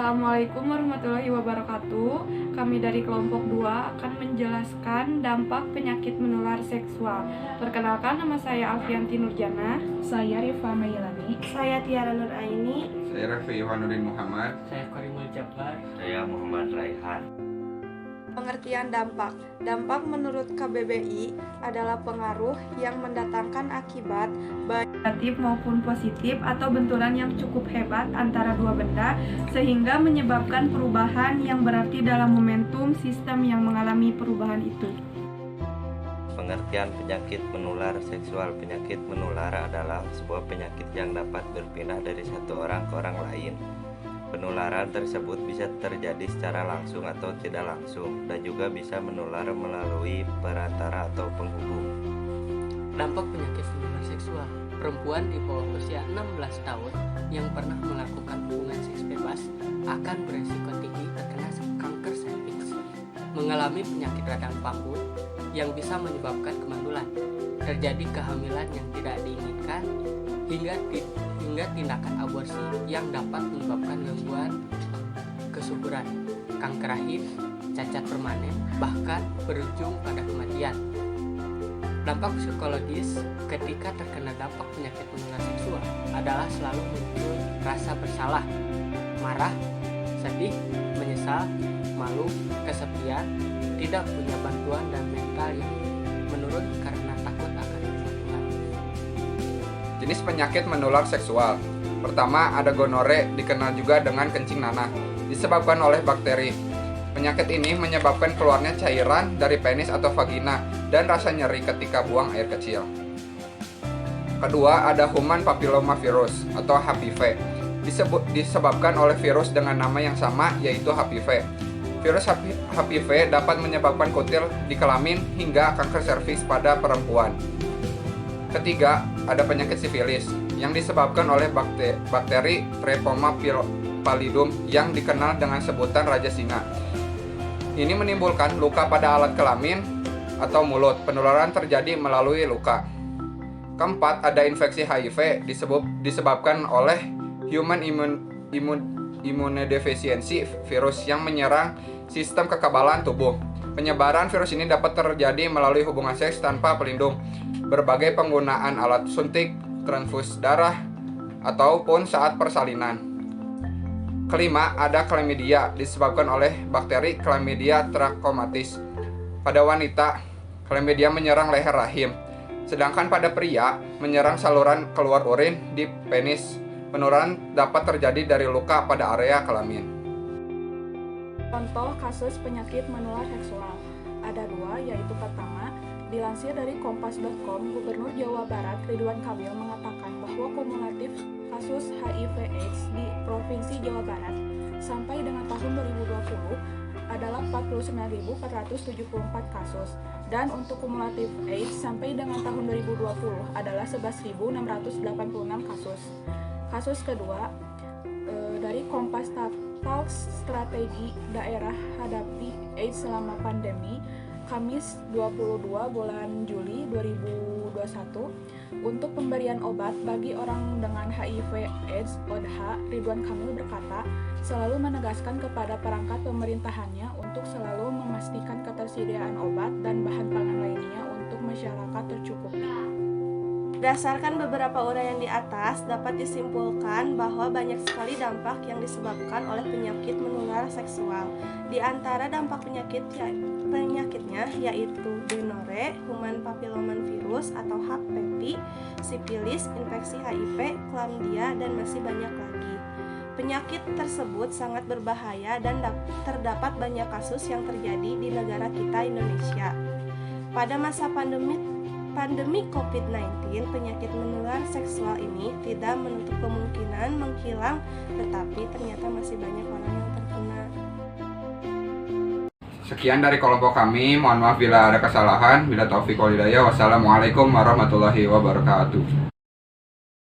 Assalamualaikum warahmatullahi wabarakatuh. Kami dari kelompok 2 akan menjelaskan dampak penyakit menular seksual. Perkenalkan, nama saya Alfianti Nurjana. Saya Rifa Mailani. Saya Tiara Nur Aini. Saya Rafi Yohanuddin Muhammad. Saya Karimul Jabbar. Saya Muhammad Raihan. Pengertian dampak. Dampak menurut KBBI adalah pengaruh yang mendatangkan akibat baik Negatif maupun positif atau benturan yang cukup hebat antara dua benda sehingga menyebabkan perubahan yang berarti dalam momentum sistem yang mengalami perubahan itu. Pengertian penyakit menular seksual. Penyakit menular adalah sebuah penyakit yang dapat berpindah dari satu orang ke orang lain. Penularan tersebut bisa terjadi secara langsung atau tidak langsung dan juga bisa menular melalui perantara atau penghubung. Dampak penyakit menular seksual. Perempuan di bawah usia 16 tahun yang pernah melakukan hubungan seks bebas akan beresiko tinggi terkena kanker serviks, mengalami penyakit radang paru yang bisa menyebabkan kemandulan, terjadi kehamilan yang tidak diinginkan, hingga tindakan aborsi yang dapat menyebabkan gangguan kesuburan, kanker rahim, cacat permanen, bahkan berujung pada kematian. Dampak psikologis ketika terkena dampak penyakit menular seksual adalah selalu muncul rasa bersalah, marah, sedih, menyesal, malu, kesepian, tidak punya bantuan dan mental yang menurun karena takut akan Tuhan. Jenis penyakit menular seksual. Pertama, ada gonore, dikenal juga dengan kencing nanah, disebabkan oleh bakteri. Penyakit ini menyebabkan keluarnya cairan dari penis atau vagina dan rasa nyeri ketika buang air kecil. Kedua, ada human papillomavirus atau HPV. Disebabkan oleh virus dengan nama yang sama, yaitu HPV. Virus HPV dapat menyebabkan kutil di kelamin hingga kanker serviks pada perempuan. Ketiga, ada penyakit sifilis yang disebabkan oleh bakteri Treponema pallidum yang dikenal dengan sebutan Raja Singa. Ini menimbulkan luka pada alat kelamin atau mulut. Penularan terjadi melalui luka. Keempat, ada infeksi HIV disebabkan oleh human immunodeficiency virus yang menyerang sistem kekebalan tubuh. Penyebaran virus ini dapat terjadi melalui hubungan seks tanpa pelindung, berbagai penggunaan alat suntik, transfus darah, ataupun saat persalinan. Kelima, ada chlamydia disebabkan oleh bakteri Chlamydia trachomatis. Pada wanita, chlamydia menyerang leher rahim, sedangkan pada pria menyerang saluran keluar urin di penis. Penularan dapat terjadi dari luka pada area kelamin. Contoh kasus penyakit menular seksual. Ada dua, yaitu pertama, dilansir dari kompas.com, Gubernur Jawa Barat Ridwan Kamil mengatakan bahwa kumulatif kasus HIV/AIDS di Provinsi Jawa Barat sampai dengan tahun 2020 adalah 49.474 kasus, dan untuk kumulatif AIDS sampai dengan tahun 2020 adalah 11.686 kasus. Kasus kedua dari Kompas Talks Strategi Daerah Hadapi AIDS Selama Pandemi, Kamis 22 bulan Juli 2021, untuk pemberian obat bagi orang dengan HIV/AIDS ODH, Ridwan Kamil berkata, selalu menegaskan kepada perangkat pemerintahannya untuk selalu memastikan ketersediaan obat dan bahan pangan lainnya untuk masyarakat tercukupi. Berdasarkan beberapa uraian di atas, dapat disimpulkan bahwa banyak sekali dampak yang disebabkan oleh penyakit menular seksual. Di antara dampak penyakitnya yaitu gonore, human papillomavirus atau HPV, sifilis, infeksi HIV, chlamydia, dan masih banyak lagi. Penyakit tersebut sangat berbahaya dan terdapat banyak kasus yang terjadi di negara kita, Indonesia. Pada masa pandemi COVID-19, penyakit menular seksual ini tidak menutup kemungkinan menghilang, tetapi ternyata masih banyak orang yang terkena. Sekian dari kelompok kami. Mohon maaf bila ada kesalahan. Bila taufik wal hidayah. Wassalamualaikum warahmatullahi wabarakatuh.